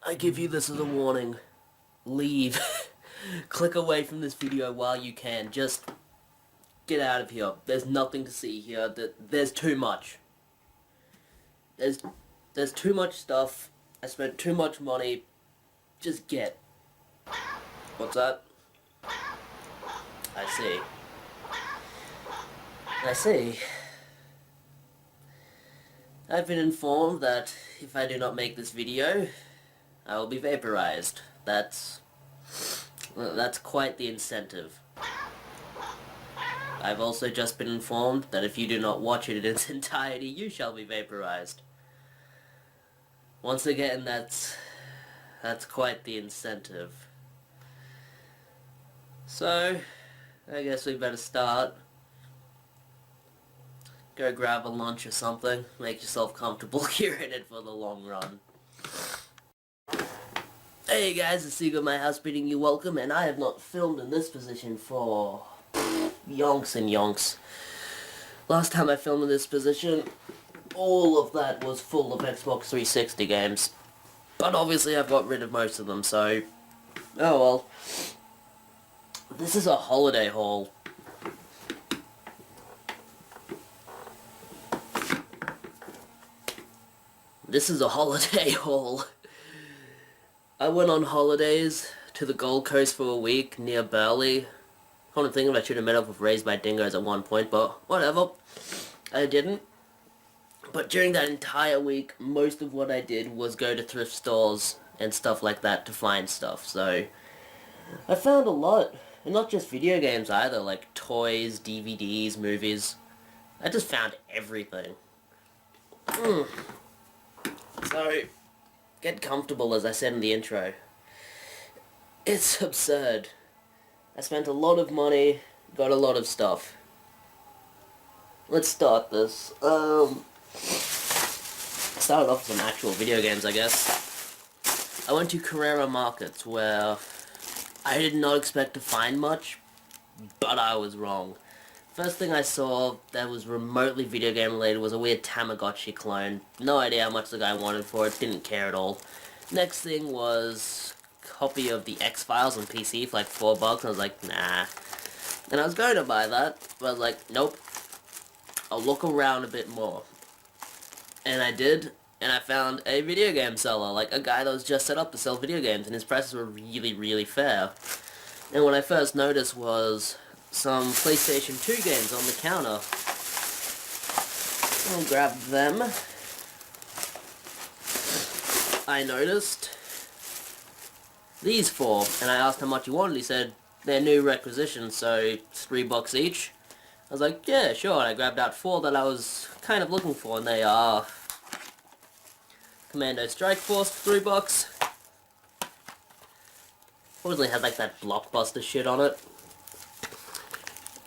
I give you this as a warning. Leave. Click away from this video while you can. Just get out of here. There's nothing to see here. There's too much. There's too much stuff. I spent too much money. Just get. What's that? I see. I see. I've been informed that if I do not make this video, I will be vaporized. That's quite the incentive. I've also just been informed that if you do not watch it in its entirety, you shall be vaporized. Once again, that's quite the incentive. So, I guess we better start. Go grab a lunch or something. Make yourself comfortable. You're in it for the long run. Hey guys, it's Segaofmyhouse bidding you welcome, and I have not filmed in this position for yonks and yonks. Last time I filmed in this position, all of that was full of Xbox 360 games. But obviously I've got rid of most of them, so oh well. This is a holiday haul. This is a holiday haul. I went on holidays to the Gold Coast for a week near Burleigh. Kind of thinking I should have met up with Raised by Dingoes at one point, but whatever. I didn't. But during that entire week, most of what I did was go to thrift stores and stuff like that to find stuff. So I found a lot. And not just video games either, like toys, DVDs, movies. I just found everything. So, get comfortable, as I said in the intro. It's absurd. I spent a lot of money, got a lot of stuff. Let's start this. Started off with some actual video games, I guess. I went to Carrara markets, where I did not expect to find much, but I was wrong. First thing I saw that was remotely video game related was a weird Tamagotchi clone. No idea how much the guy wanted for it, didn't care at all. Next thing was a copy of the X-Files on PC for like $4, I was like, nah. And I was going to buy that, but I was like, nope. I'll look around a bit more. And I did, and I found a video game seller, like a guy that was just set up to sell video games, and his prices were really, really fair. And what I first noticed was some PlayStation 2 games on the counter. I'll grab them. I noticed these four, and I asked how much he wanted. He said they're new requisitions, so it's $3 each. I was like, yeah, sure, and I grabbed out four that I was kind of looking for, and they are Commando Strike Force for $3. Obviously has like that blockbuster shit on it.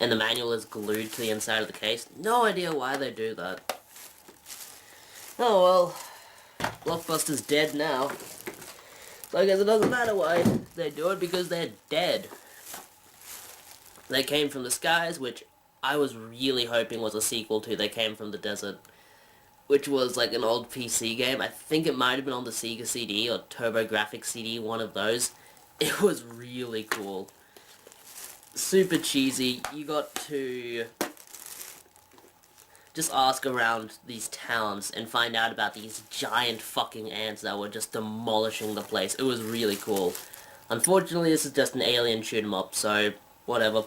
And the manual is glued to the inside of the case. No idea why they do that. Oh well, Blockbuster's dead now. So I guess it doesn't matter why they do it, because they're dead. They Came from the Skies, which I was really hoping was a sequel to They Came from the Desert, which was like an old PC game. I think it might have been on the Sega CD or TurboGrafx CD, one of those. It was really cool. Super cheesy. You got to just ask around these towns and find out about these giant fucking ants that were just demolishing the place. It was really cool. Unfortunately, this is just an alien shoot 'em up, so whatever.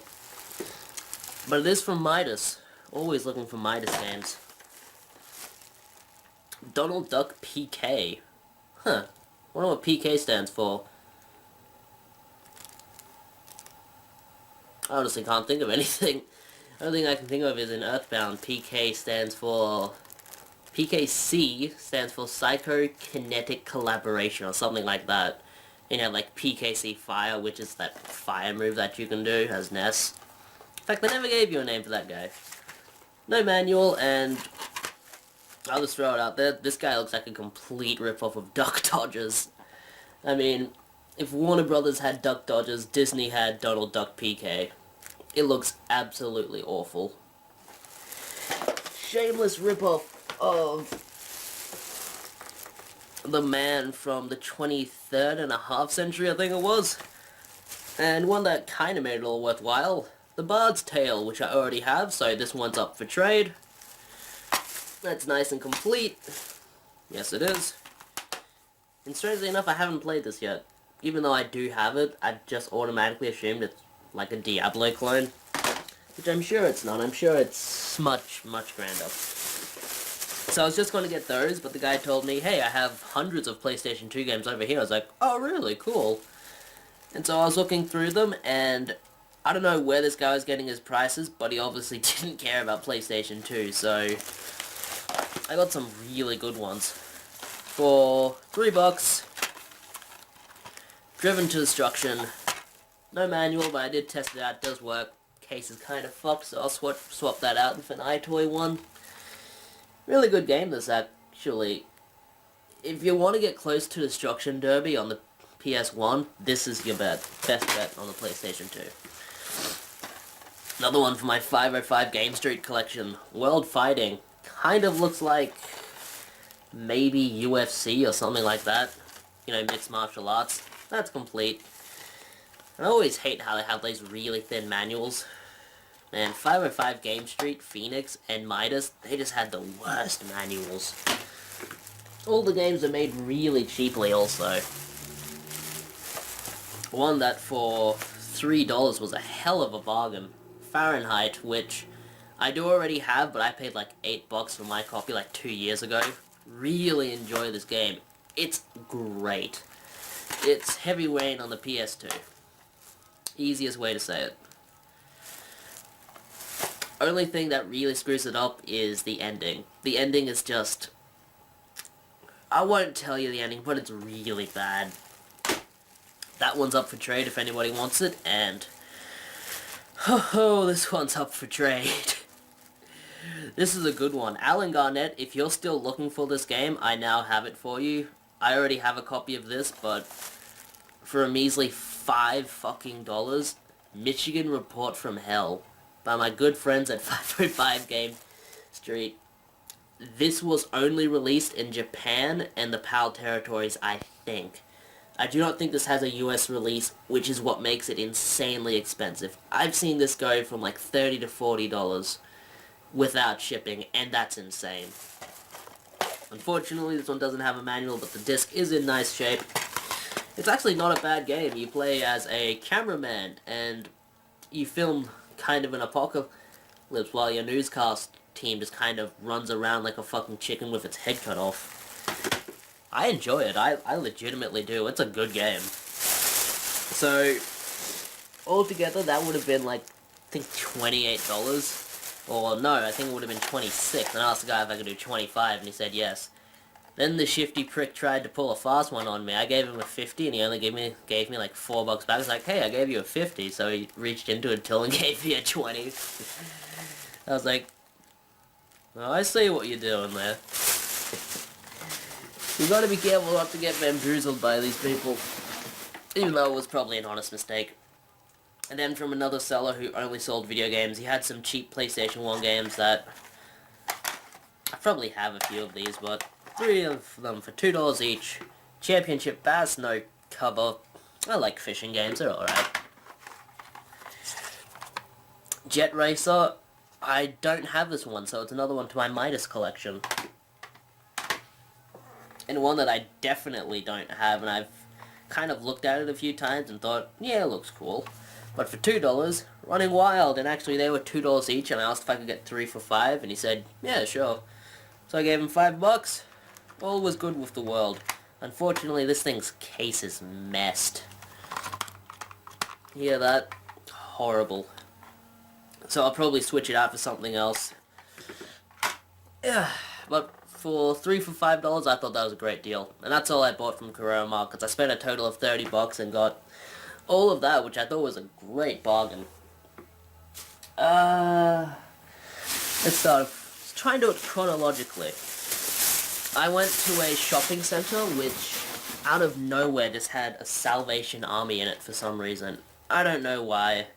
But it is from Midas. Always looking for Midas games. Donald Duck PK. Huh. Wonder what PK stands for. I honestly can't think of anything. The only thing I can think of is in Earthbound, PKC stands for Psychokinetic Collaboration, or something like that. You know, like PKC Fire, which is that fire move that you can do as Ness. In fact, they never gave you a name for that guy. No manual, and I'll just throw it out there. This guy looks like a complete rip-off of Duck Dodgers. I mean, if Warner Brothers had Duck Dodgers, Disney had Donald Duck PK. It looks absolutely awful. Shameless rip-off of the man from the 23rd and a half century, I think it was. And one that kind of made it all worthwhile, the Bard's Tale, which I already have, so this one's up for trade. That's nice and complete. Yes, it is. And strangely enough, I haven't played this yet. Even though I do have it, I just automatically assumed it's like a Diablo clone. Which I'm sure it's not. I'm sure it's much, much grander. So I was just going to get those, but the guy told me, hey, I have hundreds of PlayStation 2 games over here. I was like, oh, really? Cool. And so I was looking through them, and I don't know where this guy was getting his prices, but he obviously didn't care about PlayStation 2, so I got some really good ones. For $3, Driven to Destruction. No manual, but I did test it out. It does work. Case is kind of fucked, so I'll swap that out for an iToy one. Really good game, this, actually. If you want to get close to Destruction Derby on the PS1, this is your best bet on the PlayStation 2. Another one for my 505 Game Street collection. World Fighting. Kind of looks like maybe UFC or something like that. You know, mixed martial arts. That's complete. I always hate how they have these really thin manuals. Man, 505 Game Street, Phoenix, and Midas, they just had the worst manuals. All the games are made really cheaply also. One that for $3 was a hell of a bargain. Fahrenheit, which I do already have, but I paid like $8 for my copy like 2 years ago. Really enjoy this game. It's great. It's heavy rain on the PS2. Easiest way to say it. Only thing that really screws it up is the ending. The ending is just... I won't tell you the ending, but it's really bad. That one's up for trade if anybody wants it, and... Oh, this one's up for trade. This is a good one. Alan Garnett, if you're still looking for this game, I now have it for you. I already have a copy of this, but for a measly $5 fucking, Michigan Report from Hell, by my good friends at 505 Game Street. This was only released in Japan and the PAL territories, I think. I do not think this has a US release, which is what makes it insanely expensive. I've seen this go from like $30 to $40 without shipping, and that's insane. Unfortunately, this one doesn't have a manual, but the disc is in nice shape. It's actually not a bad game. You play as a cameraman, and you film kind of an apocalypse while your newscast team just kind of runs around like a fucking chicken with its head cut off. I enjoy it. I legitimately do. It's a good game. So, altogether, that would have been like, I think $28. Or no, I think it would have been $26. And I asked the guy if I could do $25, and he said yes. Then the shifty prick tried to pull a fast one on me. I gave him a $50, and he only gave me like $4 back. I was like, hey, I gave you a $50, so he reached into a till and gave me a $20. I was like, well, I see what you're doing there. You gotta be careful not to get bamboozled by these people. Even though it was probably an honest mistake. And then from another seller who only sold video games, he had some cheap PlayStation 1 games that... I probably have a few of these, but 3 of them for $2 each. Championship Bass, no cover. I like fishing games, they're alright. Jet Racer, I don't have this one, so it's another one to my Midas collection. And one that I definitely don't have, and I've kind of looked at it a few times and thought, yeah, it looks cool. But for $2, Running Wild, and actually they were $2 each, and I asked if I could get 3 for $5, and he said, yeah, sure. So I gave him $5. All was good with the world. Unfortunately, this thing's case is messed. Hear that? Horrible. So I'll probably switch it out for something else. Yeah, but for 3 for $5, I thought that was a great deal. And that's all I bought from Carrara Markets. I spent a total of $30 and got all of that, which I thought was a great bargain. Let's start. Let's try and do it chronologically. I went to a shopping center which, out of nowhere, just had a Salvation Army in it for some reason. I don't know why,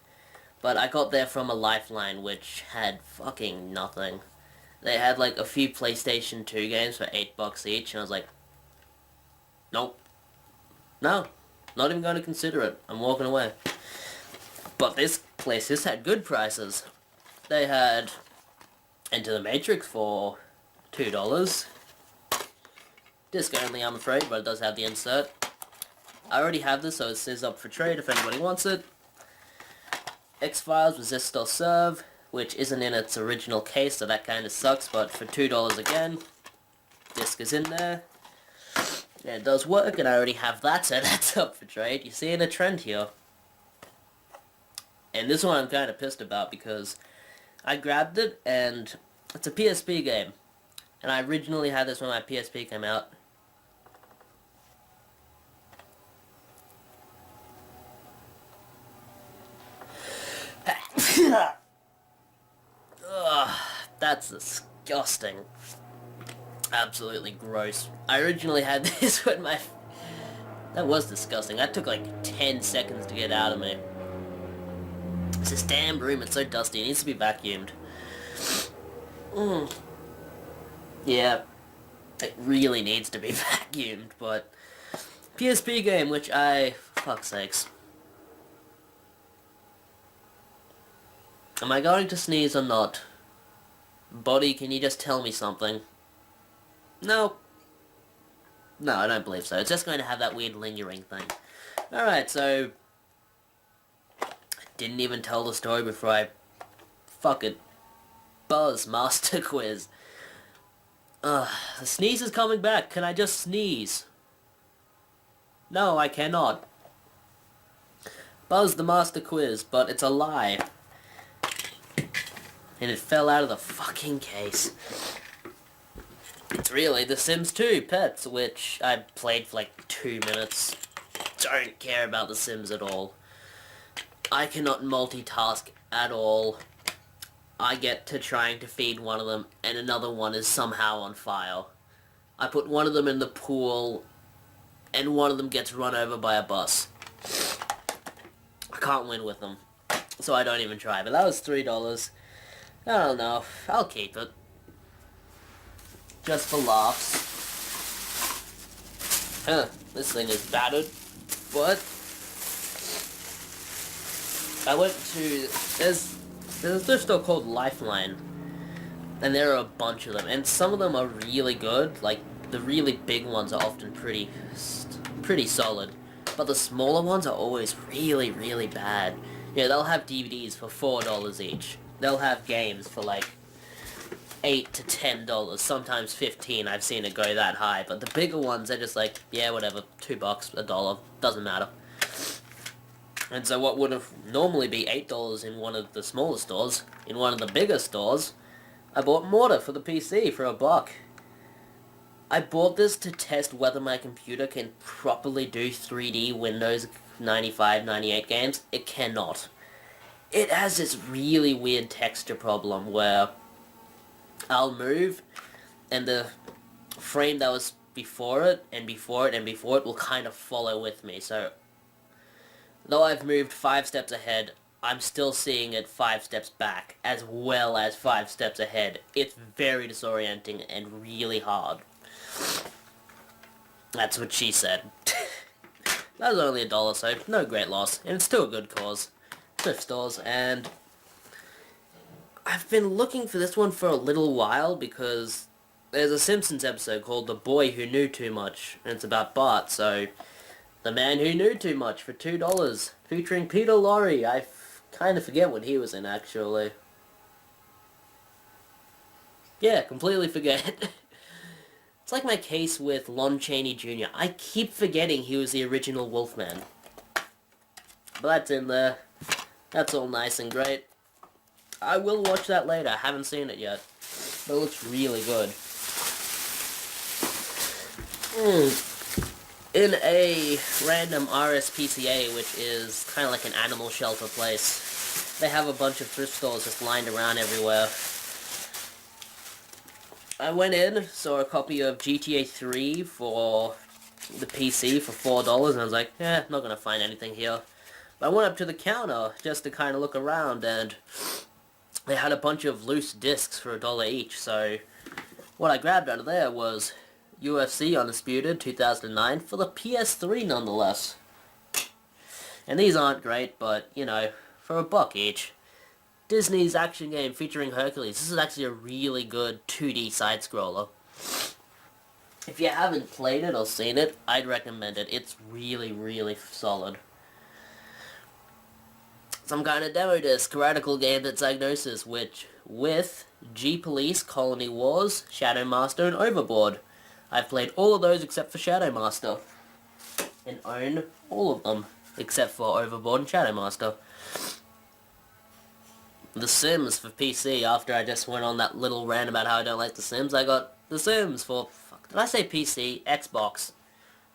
but I got there from a Lifeline which had fucking nothing. They had like a few PlayStation 2 games for $8 each, and I was like, Nope. No. Not even going to consider it. I'm walking away. But this place, this had good prices. They had Enter the Matrix for $2. Disc only, I'm afraid, but it does have the insert. I already have this, so it is up for trade if anybody wants it. X-Files Resist or Serve, which isn't in its original case, so that kind of sucks, but for $2 again, disc is in there. Yeah, it does work, and I already have that, so that's up for trade. You're seeing a trend here. And this one I'm kind of pissed about, because I grabbed it, and it's a PSP game. And I originally had this when my PSP came out. Ugh, that's disgusting. Absolutely gross. I originally had this when my... That was disgusting. That took like 10 seconds to get out of me. It's this damn room, it's so dusty, it needs to be vacuumed. Yeah, it really needs to be vacuumed, but... PSP game, which fuck's sakes. Am I going to sneeze or not? Body, can you just tell me something? No. No, I don't believe so. It's just going to have that weird lingering thing. Alright, so... I didn't even tell the story before I... Fuck it. Buzz Master Quiz. The sneeze is coming back. Can I just sneeze? No, I cannot. Buzz the Master Quiz, but it's a lie. And it fell out of the fucking case. It's really The Sims 2 Pets, which I played for like 2 minutes. Don't care about The Sims at all. I cannot multitask at all. I get to trying to feed one of them, and another one is somehow on fire. I put one of them in the pool, and one of them gets run over by a bus. I can't win with them, so I don't even try. But that was $3. I don't know. I'll keep it. Just for laughs. This thing is battered. But I went to... There's a thrift store called Lifeline. And there are a bunch of them. And some of them are really good. Like, the really big ones are often pretty solid. But the smaller ones are always really, really bad. Yeah, they'll have DVDs for $4 each. They'll have games for like $8 to $10, sometimes $15. I've seen it go that high, but the bigger ones are just like, yeah, whatever, $2, $1, doesn't matter. And so what would have normally be $8 in one of the smaller stores, in one of the bigger stores, I bought Mortar for the PC for $1. I bought this to test whether my computer can properly do 3D Windows 95, 98 games. It cannot. It has this really weird texture problem where I'll move and the frame that was before it and before it and before it will kind of follow with me. So though I've moved 5 steps ahead, I'm still seeing it 5 steps back as well as 5 steps ahead. It's very disorienting and really hard. That's what she said. That was only $1, so no great loss. And it's still a good cause. Thrift stores, and I've been looking for this one for a little while because there's a Simpsons episode called The Boy Who Knew Too Much, and it's about Bart, so The Man Who Knew Too Much for $2, featuring Peter Lorre. I kind of forget what he was in, actually. Yeah, completely forget. It's like my case with Lon Chaney Jr. I keep forgetting he was the original Wolfman. But that's in there. That's all nice and great. I will watch that later. I haven't seen it yet. But it looks really good. In a random RSPCA, which is kind of like an animal shelter place, they have a bunch of thrift stores just lined around everywhere. I went in, saw a copy of GTA 3 for the PC for $4, and I was like, not gonna find anything here. But I went up to the counter just to kind of look around, and they had a bunch of loose discs for $1 each, so what I grabbed out of there was UFC Undisputed 2009 for the PS3 nonetheless. And these aren't great, but, you know, for $1 each. Disney's action game featuring Hercules. This is actually a really good 2D side-scroller. If you haven't played it or seen it, I'd recommend it. It's really, really solid. Some kind of demo disc, radical game that's Diagnosis, which, with G-Police, Colony Wars, Shadow Master, and Overboard. I've played all of those except for Shadow Master. And own all of them, except for Overboard and Shadow Master. The Sims for PC, after I just went on that little rant about how I don't like The Sims, I got The Sims for, did I say PC? Xbox.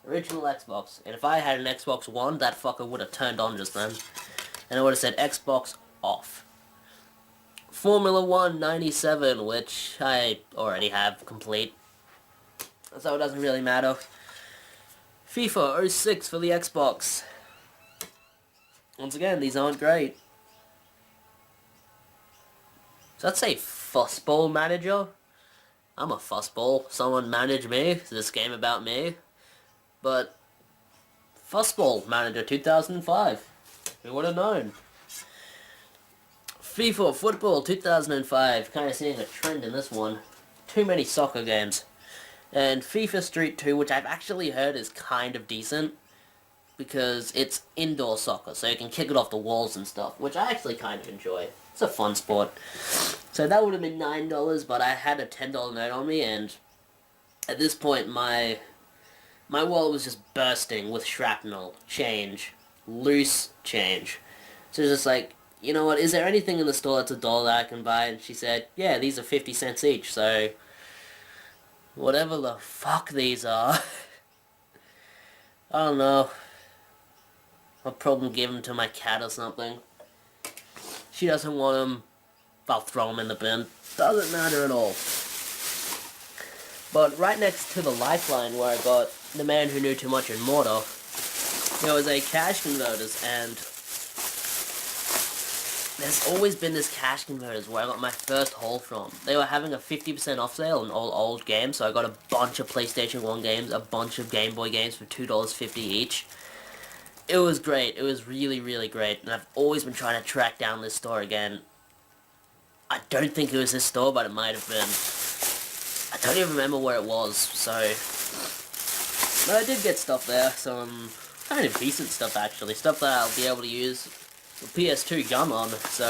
Original Xbox. And if I had an Xbox One, that fucker would have turned on just then. And I would have said Xbox off. Formula 1 97, which I already have complete. So it doesn't really matter. FIFA 06 for the Xbox. Once again, these aren't great. So let's say Fussball Manager. I'm a fussball. Someone manage me. It's this game about me. But Fussball Manager 2005. Who would have known? FIFA Football 2005. Kind of seeing a trend in this one. Too many soccer games. And FIFA Street 2, which I've actually heard is kind of decent. Because it's indoor soccer, so you can kick it off the walls and stuff. Which I actually kind of enjoy. It's a fun sport. So that would have been $9, but I had a $10 note on me, and at this point my wallet was just bursting with shrapnel, change, loose change. So it's just like, you know what, is there anything in the store that's $1 that I can buy? And she said, yeah, these are 50 cents each, so whatever the fuck these are. I don't know. I'll probably give them to my cat or something. She doesn't want them, I'll throw them in the bin. Doesn't matter at all. But right next to the Lifeline where I got The Man Who Knew Too Much in Mortar, there was a cash converters, and there's always been this cash converters where I got my first haul from. They were having a 50% off sale on all old games, so I got a bunch of PlayStation 1 games, a bunch of Game Boy games for $2.50 each. It was great. It was really, really great. And I've always been trying to track down this store again. I don't think it was this store, but it might have been. I don't even remember where it was, so. But I did get stuff there. Some kind of decent stuff, actually. Stuff that I'll be able to use the PS2 gun on. So,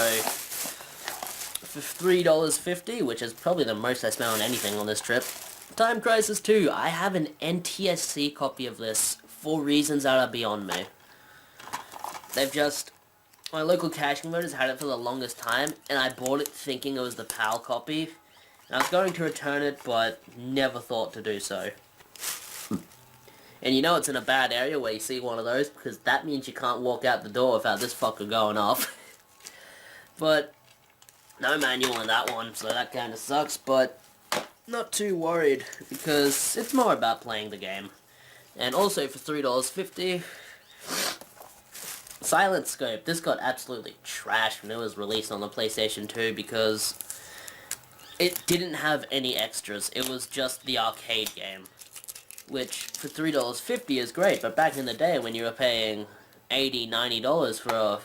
for $3.50, which is probably the most I spent on anything on this trip. Time Crisis 2. I have an NTSC copy of this for reasons that are beyond me. They've just, my local cash converters had it for the longest time, and I bought it thinking it was the PAL copy, and I was going to return it, but never thought to do so. And you know it's in a bad area where you see one of those, because that means you can't walk out the door without this fucker going off. But, no manual in that one, so that kind of sucks, but not too worried, because it's more about playing the game. And also for $3.50, Silent Scope. This got absolutely trashed when it was released on the PlayStation 2 because it didn't have any extras. It was just the arcade game, which for $3.50 is great, but back in the day when you were paying $80, $90 for a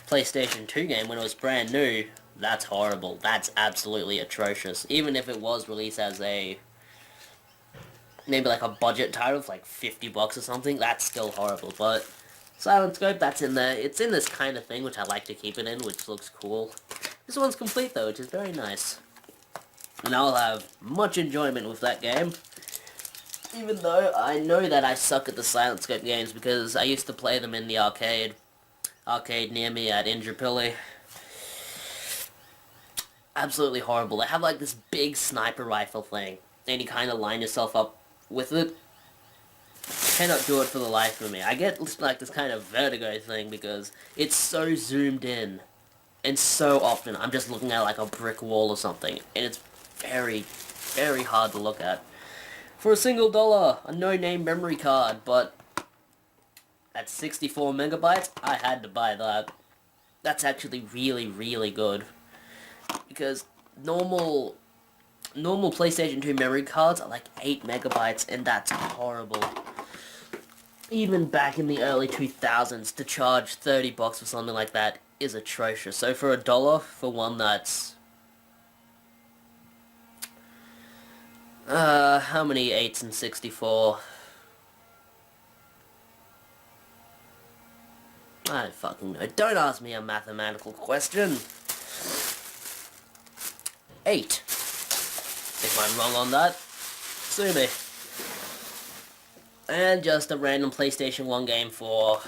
PlayStation 2 game when it was brand new, that's horrible. That's absolutely atrocious. Even if it was released as a maybe like a budget title of like $50 or something, that's still horrible. But Silent Scope, that's in there. It's in this kind of thing, which I like to keep it in, which looks cool. This one's complete though, which is very nice. And I'll have much enjoyment with that game. Even though I know that I suck at the Silent Scope games because I used to play them in the arcade near me at Indrapilli. Absolutely horrible. They have like this big sniper rifle thing, and you kind of line yourself up with it. Cannot do it for the life of me. I get like this kind of vertigo thing because it's so zoomed in, and so often I'm just looking at like a brick wall or something, and it's very, very hard to look at. For a single $1, a no-name memory card, but at 64 megabytes, I had to buy that. That's actually really, really good. Because normal normal PlayStation 2 memory cards are like 8 megabytes, and that's horrible. Even back in the early 2000s, to charge 30 bucks for something like that is atrocious. So for $1 for one that's... how many 8s in 64? I don't fucking know. Don't ask me a mathematical question. 8. If I'm wrong on that, sue me. And just a random PlayStation 1 game for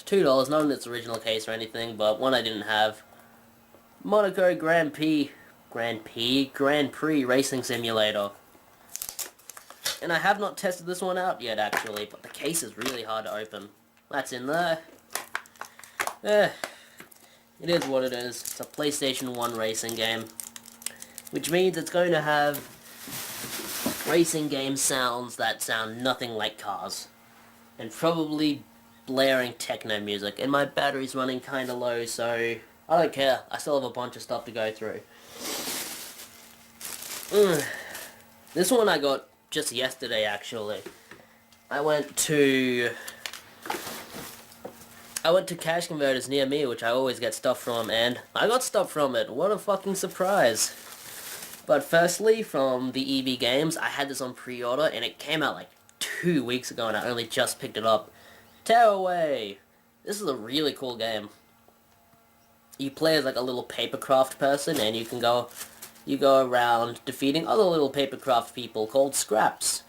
$2, not in its original case or anything, but one I didn't have. Monaco Grand Prix Racing Simulator. And I have not tested this one out yet, actually, but the case is really hard to open. That's in there. It is what it is. It's a PlayStation 1 racing game, which means it's going to have racing game sounds that sound nothing like cars, and probably blaring techno music, and my battery's running kinda low, so I don't care. I still have a bunch of stuff to go through. This one I got just yesterday, actually. I went to Cash Converters near me, which I always get stuff from, and I got stuff from it. What a fucking surprise. But firstly, from the EB Games, I had this on pre-order, and it came out like 2 weeks ago, and I only just picked it up. Tearaway! This is a really cool game. You play as like a little papercraft person, and you go around defeating other little papercraft people called scraps.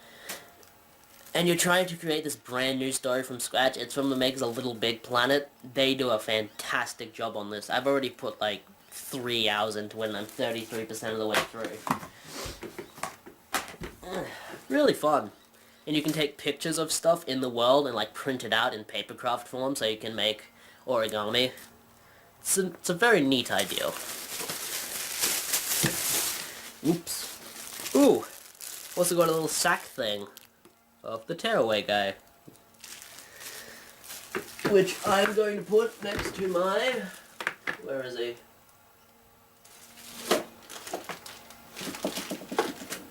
And you're trying to create this brand new story from scratch. It's from the makers of Little Big Planet. They do a fantastic job on this. I've already put like 3 hours into it, and I'm 33% of the way through. Really fun. And you can take pictures of stuff in the world and like print it out in papercraft form so you can make origami. It's a very neat idea. Oops. Ooh! Also got a little sack thing of the Tearaway guy, which I'm going to put next to my... Where is he?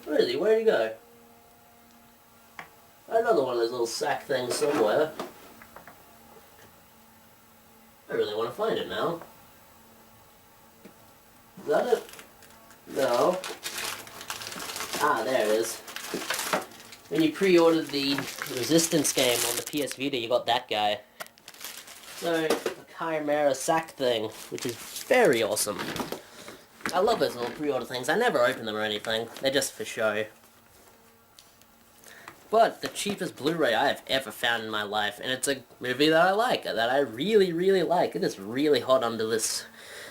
Where is he? Where'd he go? Another one of those little sack things somewhere. I really want to find it now. Is that it? No. Ah, there it is. When you pre-ordered the Resistance game on the PS Vita, you got that guy. So, a Carrara sack thing, which is very awesome. I love those little pre-order things. I never open them or anything. They're just for show. But the cheapest Blu-ray I have ever found in my life, and it's a movie that I like, that I really, really like. It is really hot under this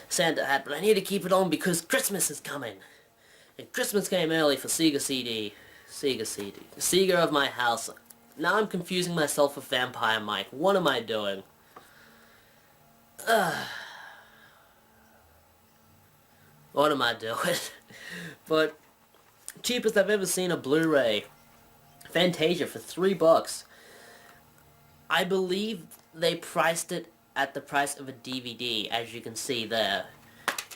Santa hat, but I need to keep it on because Christmas is coming. And Christmas came early for Sega CD. Segaofmyhouse. Now I'm confusing myself with Vampire Mike. What am I doing? What am I doing? But cheapest I've ever seen a Blu-ray. Fantasia for $3. I believe they priced it at the price of a DVD, as you can see there.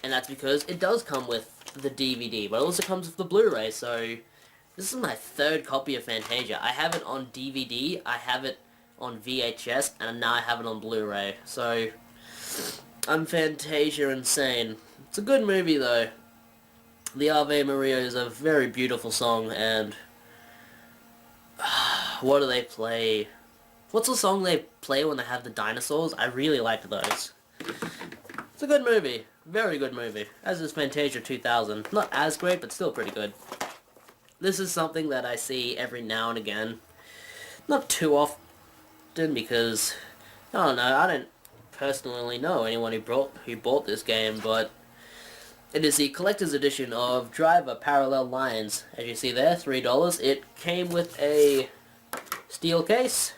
And that's because it does come with the DVD, but it also comes with the Blu-ray, so this is my third copy of Fantasia. I have it on DVD, I have it on VHS, and now I have it on Blu-ray, so I'm Fantasia insane. It's a good movie though. The Ave Maria is a very beautiful song, and what do they play? What's the song they play when they have the dinosaurs? I really liked those. It's a good movie. Very good movie. As is Fantasia 2000. Not as great, but still pretty good. This is something that I see every now and again. Not too often, because I don't know, I don't personally know anyone who bought this game, but it is the collector's edition of Driver Parallel Lines. As you see there, $3. It came with a steel case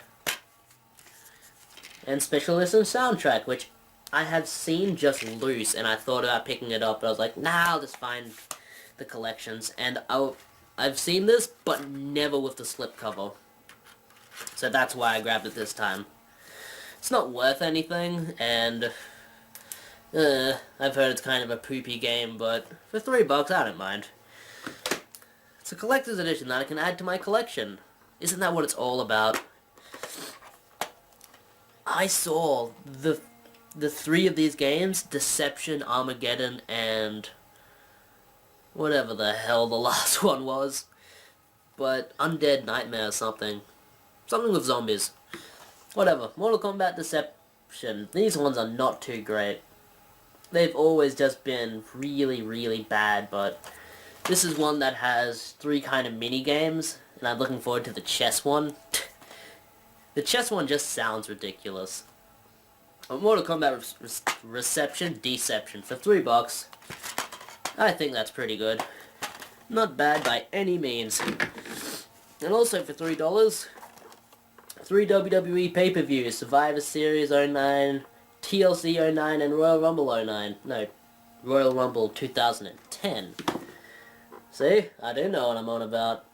and special edition soundtrack, which I have seen just loose, and I thought about picking it up, but I was like, nah, I'll just find the collections. And I've seen this, but never with the slipcover. So that's why I grabbed it this time. It's not worth anything, and I've heard it's kind of a poopy game, but for $3, I don't mind. It's a collector's edition that I can add to my collection. Isn't that what it's all about? I saw the 3 of these games, Deception, Armageddon, and whatever the hell the last one was. But Undead Nightmare or something. Something with zombies. Whatever. Mortal Kombat Deception. These ones are not too great. They've always just been really, really bad, but this is one that has 3 kind of mini games, and I'm looking forward to the chess one. The chess one just sounds ridiculous. Mortal Kombat Reception, Deception for $3. I think that's pretty good. Not bad by any means. And also for $3, 3 WWE pay-per-views, Survivor Series 09, TLC 09, and Royal Rumble 09. No, Royal Rumble 2010. See? I do know what I'm on about.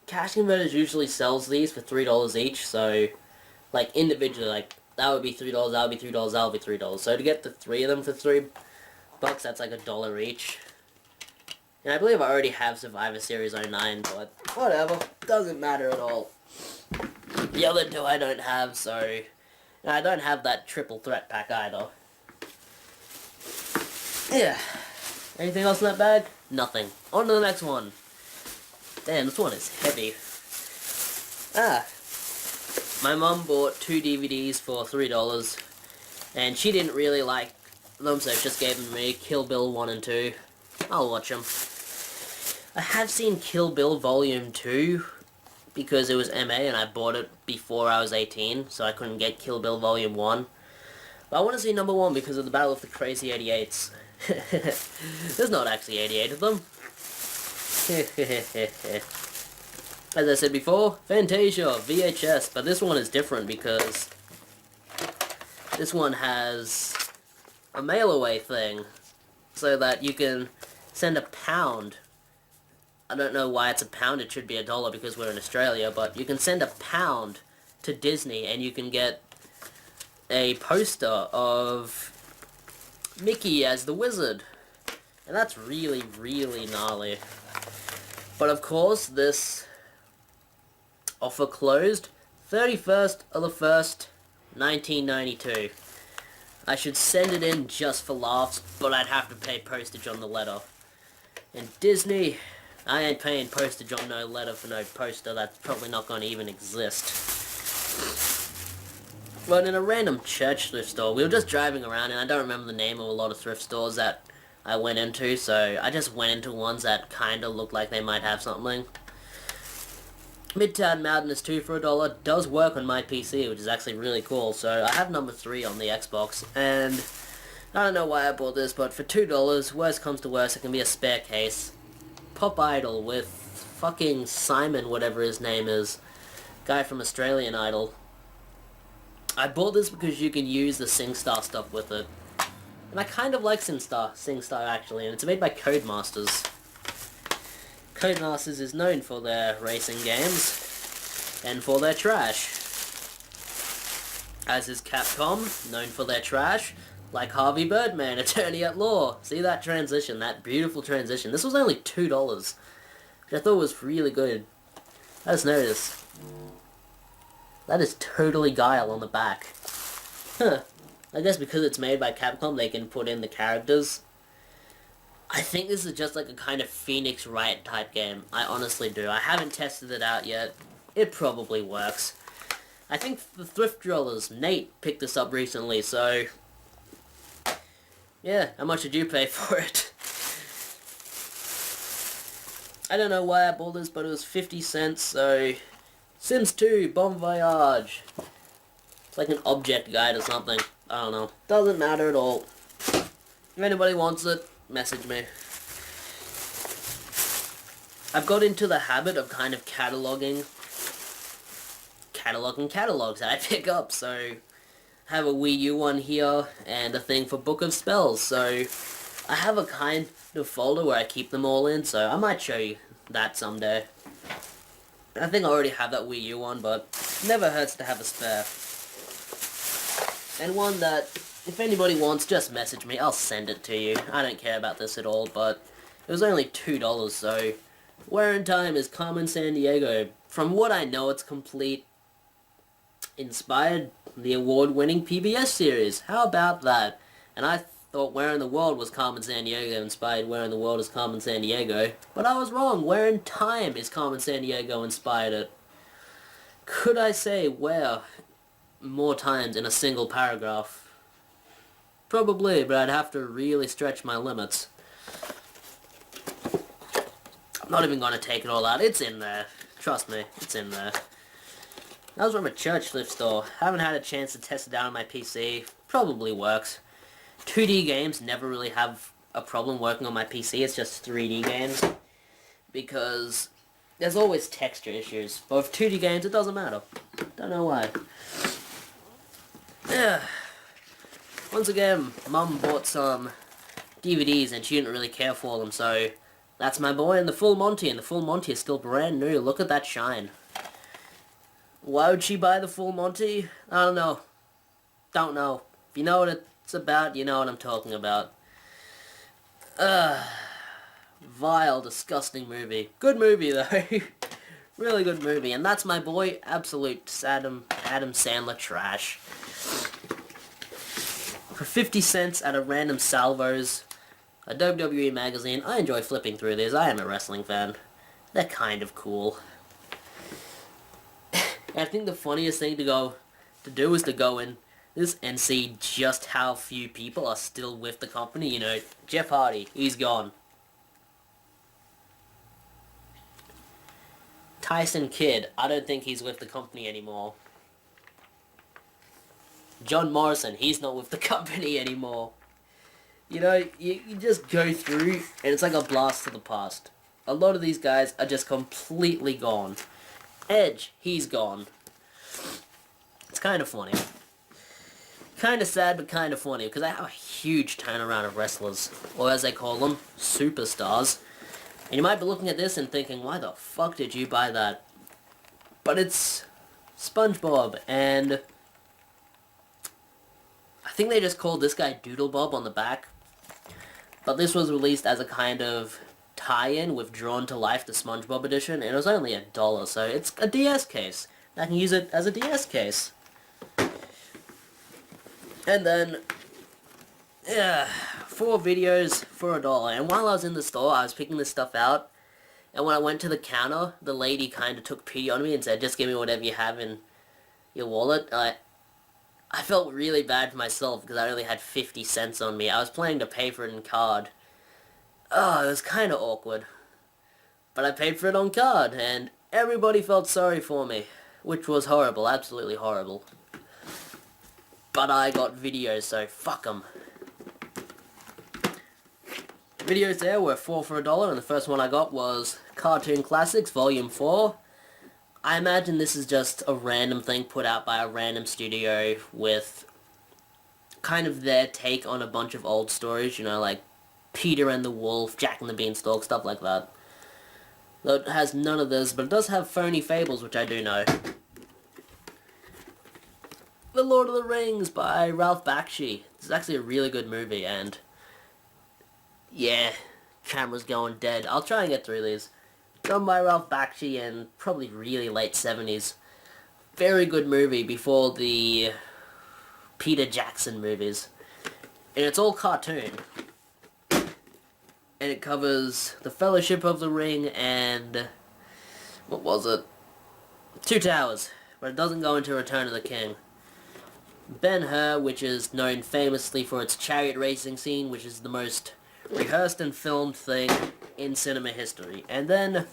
Cash Converters usually sells these for $3 each, so, like, individually, like, that would be $3, that would be $3, that would be $3. So to get the 3 of them for $3, that's like $1 each. And I believe I already have Survivor Series 09, but whatever. Doesn't matter at all. The other 2 I don't have, so... And I don't have that triple threat pack either. Yeah. Anything else in that bag? Nothing. On to the next one. Damn, this one is heavy. My mum bought 2 DVDs for $3, and she didn't really like them, so she just gave them to me. Kill Bill 1 and 2. I'll watch them. I have seen Kill Bill Volume 2, because it was MA, and I bought it before I was 18, so I couldn't get Kill Bill Volume 1. But I want to see number 1 because of the Battle of the Crazy 88s. There's not actually 88 of them. As I said before, Fantasia, VHS, but this one is different because this one has a mail-away thing, so that you can send £1. I don't know why it's £1, it should be $1 because we're in Australia, but you can send £1 to Disney and you can get a poster of Mickey as the wizard. And that's really, really gnarly. But of course, this offer closed 31st of the 1st, 1992. I should send it in just for laughs, but I'd have to pay postage on the letter. And Disney, I ain't paying postage on no letter for no poster. That's probably not going to even exist. But in a random church thrift store, we were just driving around, and I don't remember the name of a lot of thrift stores that I went into, so I just went into ones that kind of looked like they might have something. Midtown Madness 2 for $1 does work on my PC, which is actually really cool. So I have number 3 on the Xbox, and I don't know why I bought this, but for $2, worst comes to worst, it can be a spare case. Pop Idol with fucking Simon, whatever his name is, guy from Australian Idol. I bought this because you can use the SingStar stuff with it. And I kind of like SingStar actually, and it's made by Codemasters. Codemasters is known for their racing games, and for their trash. As is Capcom, known for their trash, like Harvey Birdman, Attorney at Law. See that transition, that beautiful transition. This was only $2, which I thought was really good. I just noticed. That is totally Guile on the back. Huh. I guess because it's made by Capcom, they can put in the characters. I think this is just like a kind of Phoenix Wright type game. I honestly do. I haven't tested it out yet. It probably works. I think the Thrift Dwellers, Nate, picked this up recently, so... yeah, how much did you pay for it? I don't know why I bought this, but it was 50 cents, so... Sims 2, Bon Voyage. It's like an object guide or something. I don't know. Doesn't matter at all. If anybody wants it, message me. I've got into the habit of kind of cataloging catalogs that I pick up, so I have a Wii U one here, and a thing for Book of Spells, so I have a kind of folder where I keep them all in, so I might show you that someday. I think I already have that Wii U one, but never hurts to have a spare. And one that, if anybody wants, just message me, I'll send it to you. I don't care about this at all, but it was only $2, so Where in Time is Carmen Sandiego. From what I know, it's complete. Inspired the award-winning PBS series. How about that? And I thought Where in the World was Carmen Sandiego inspired Where in the World is Carmen Sandiego. But I was wrong. Where in Time is Carmen Sandiego inspired it. Could I say where more times in a single paragraph? Probably, but I'd have to really stretch my limits. I'm not even going to take it all out. It's in there. Trust me, it's in there. That was from a church thrift store. Haven't had a chance to test it out on my PC. Probably works. 2D games never really have a problem working on my PC. It's just 3D games. Because there's always texture issues. But with 2D games, it doesn't matter. Don't know why. Yeah. Once again, Mum bought some DVDs and she didn't really care for them, so that's my boy and the Full Monty, and the Full Monty is still brand new. Look at that shine. Why would she buy the Full Monty? I don't know. Don't know. If you know what it's about, you know what I'm talking about. Vile, disgusting movie. Good movie, though. Really good movie. And that's my boy, absolute Adam Sandler trash. For 50 cents at a random Salvos, a WWE magazine. I enjoy flipping through these. I am a wrestling fan. They're kind of cool. I think the funniest thing to do is to go in this and see just how few people are still with the company. You know, Jeff Hardy, he's gone. Tyson Kidd, I don't think he's with the company anymore. John Morrison, he's not with the company anymore. You know, you just go through and it's like a blast to the past. A lot of these guys are just completely gone. Edge, he's gone. It's kind of funny. Kind of sad, but kind of funny, because I have a huge turnaround of wrestlers, or as they call them, superstars. And you might be looking at this and thinking, why the fuck did you buy that? But it's SpongeBob, and I think they just called this guy Doodlebob on the back. But this was released as a kind of tie-in with Drawn to Life, the SpongeBob edition, and it was only $1, so it's a DS case. I can use it as a DS case. And then, yeah, 4 videos for $1. And while I was in the store, I was picking this stuff out, and when I went to the counter, the lady kind of took pity on me and said, just give me whatever you have in your wallet. I felt really bad for myself because I only had 50 cents on me. I was planning to pay for it in card. Oh, it was kind of awkward. But I paid for it on card, and everybody felt sorry for me, which was horrible, absolutely horrible. But I got videos, so fuck them. Videos there were 4 for $1, and the first one I got was Cartoon Classics Volume 4. I imagine this is just a random thing put out by a random studio with kind of their take on a bunch of old stories, you know, like Peter and the Wolf, Jack and the Beanstalk, stuff like that. Though it has none of this, but it does have Phony Fables, which I do know. The Lord of the Rings by Ralph Bakshi. It's actually a really good movie, and yeah, camera's going dead. I'll try and get through these. Done by Ralph Bakshi and probably really late 70s. Very good movie before the Peter Jackson movies. And it's all cartoon. And it covers The Fellowship of the Ring and what was it? Two Towers. But it doesn't go into Return of the King. Ben-Hur, which is known famously for its chariot racing scene, which is the most rehearsed and filmed thing in cinema history. And then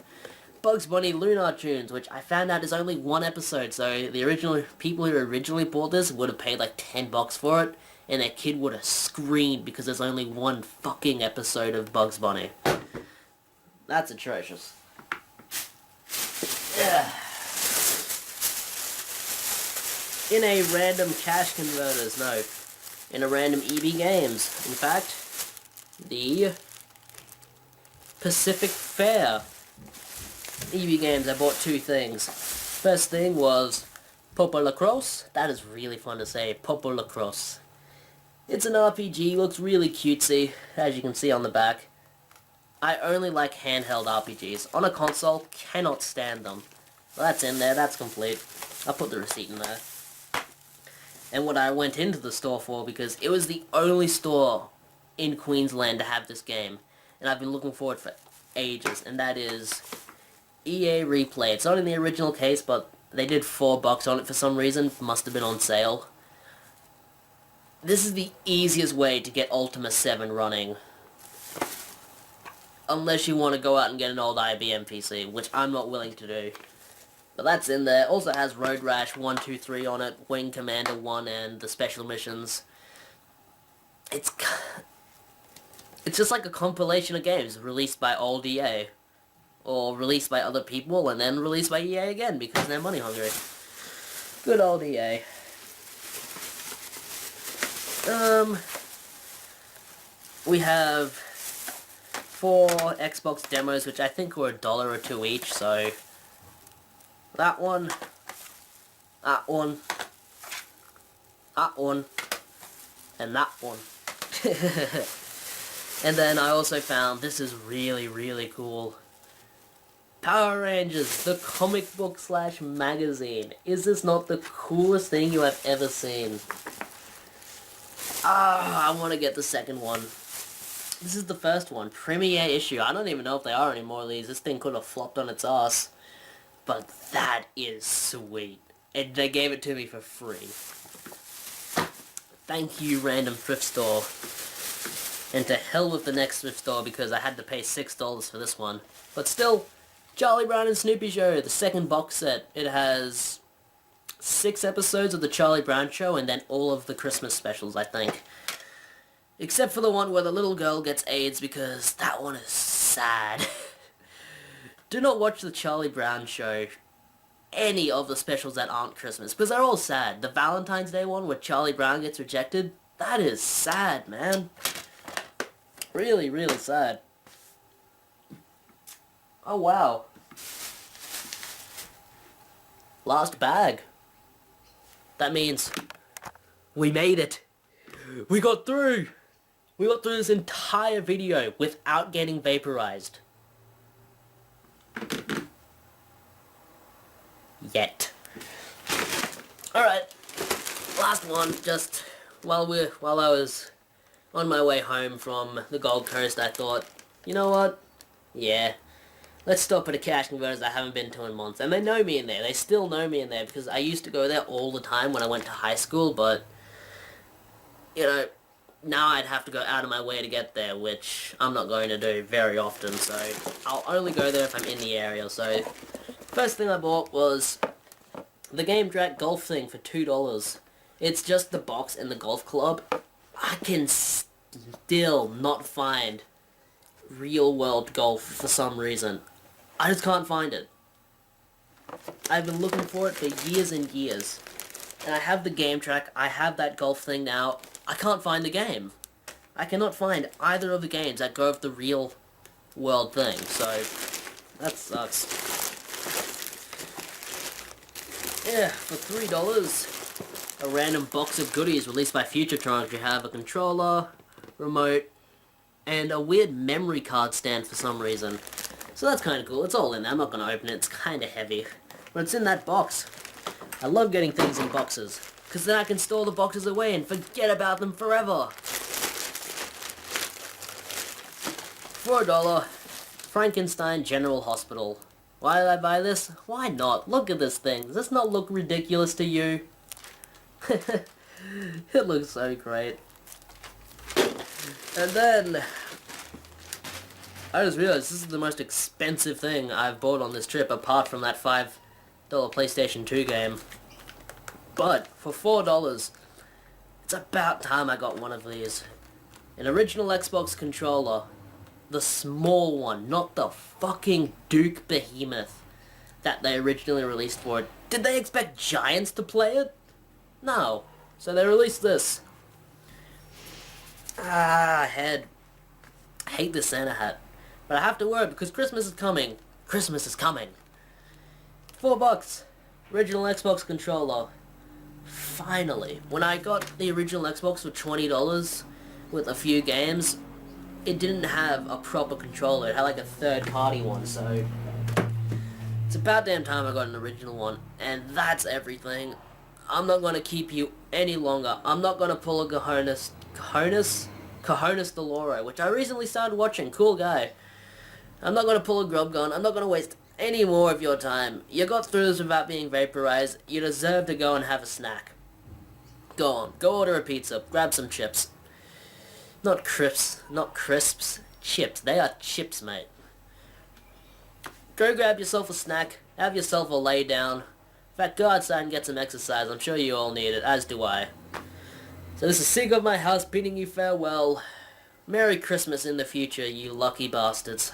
Bugs Bunny Lunar Tunes, which I found out is only 1 episode, so the original people who originally bought this would have paid like $10 for it, and their kid would have screamed because there's only 1 fucking episode of Bugs Bunny. That's atrocious. Yeah. In a random cash converters, no. In a random EB Games. In fact, the Pacific Fair EB Games, I bought 2 things. First thing was Popo Lacrosse. That is really fun to say, Popo Lacrosse. It's an RPG, looks really cutesy, as you can see on the back. I only like handheld RPGs. On a console, cannot stand them. Well, that's in there, that's complete. I'll put the receipt in there. And what I went into the store for, because it was the only store in Queensland to have this game. And I've been looking forward for ages, and that is EA Replay. It's not in the original case, but they did $4 on it for some reason. Must have been on sale. This is the easiest way to get Ultima 7 running. Unless you want to go out and get an old IBM PC, which I'm not willing to do. But that's in there. Also has Road Rash 1, 2, 3 on it, Wing Commander 1, and the special missions. It's just like a compilation of games released by old EA. Or released by other people, and then released by EA again, because they're money hungry. Good old EA. We have 4 Xbox demos, which I think were $1 or $2 each, so that one, that one, that one, and that one. And then I also found, this is really, really cool, Power Rangers, the comic book / magazine. Is this not the coolest thing you have ever seen? Ah, I want to get the second one. This is the first one, premiere issue. I don't even know if they are anymore of these. This thing could have flopped on its ass. But that is sweet. And they gave it to me for free. Thank you, random thrift store. And to hell with the next thrift store, because I had to pay $6 for this one. But still, Charlie Brown and Snoopy Show, the second box set. It has 6 episodes of the Charlie Brown Show, and then all of the Christmas specials, I think. Except for the one where the little girl gets AIDS, because that one is sad. Do not watch the Charlie Brown Show, any of the specials that aren't Christmas, because they're all sad. The Valentine's Day one where Charlie Brown gets rejected, that is sad, man. Really, really sad. Oh, wow. Last bag. That means we made it. We got through. We got through this entire video without getting vaporized. Yet. Alright. Last one. Just while I was on my way home from the Gold Coast, I thought, you know what? Yeah. Let's stop at a cash converters I haven't been to in months. And they know me in there. They still know me in there because I used to go there all the time when I went to high school, but you know, now I'd have to go out of my way to get there, which I'm not going to do very often, so I'll only go there if I'm in the area. So, first thing I bought was the Game Track golf thing for $2. It's just the box and the golf club. I can still not find real world golf for some reason. I just can't find it. I've been looking for it for years and years. And I have the Game Track, I have that golf thing now. I can't find the game. I cannot find either of the games that go with the real world thing, so that sucks. Yeah, for $3, a random box of goodies released by Futuretron. You have a controller, remote, and a weird memory card stand for some reason. So that's kind of cool. It's all in there. I'm not going to open it. It's kind of heavy. But it's in that box. I love getting things in boxes, because then I can store the boxes away and forget about them forever. For $1, Frankenstein General Hospital. Why did I buy this? Why not? Look at this thing. Does this not look ridiculous to you? It looks so great. And then I just realized this is the most expensive thing I've bought on this trip, apart from that $5 PlayStation 2 game. But for $4, it's about time I got one of these. An original Xbox controller. The small one, not the fucking Duke Behemoth that they originally released for it. Did they expect giants to play it? No. So they released this. Head. I hate this Santa hat. But I have to wear it because Christmas is coming. Christmas is coming. $4. Original Xbox controller. Finally. When I got the original Xbox for $20 with a few games, it didn't have a proper controller. It had like a third-party one, so it's about damn time I got an original one. And that's everything. I'm not going to keep you any longer. I'm not going to pull a Cojones Doloro, which I recently started watching. Cool guy. I'm not going to pull a grub gun. I'm not going to waste any more of your time. You got through this without being vaporized. You deserve to go and have a snack. Go on. Go order a pizza. Grab some chips. Not crisps. Not crisps. Chips. They are chips, mate. Go grab yourself a snack. Have yourself a lay down. In fact, go outside and get some exercise. I'm sure you all need it, as do I. So this is Segaofmyhouse bidding you farewell. Merry Christmas in the future, you lucky bastards.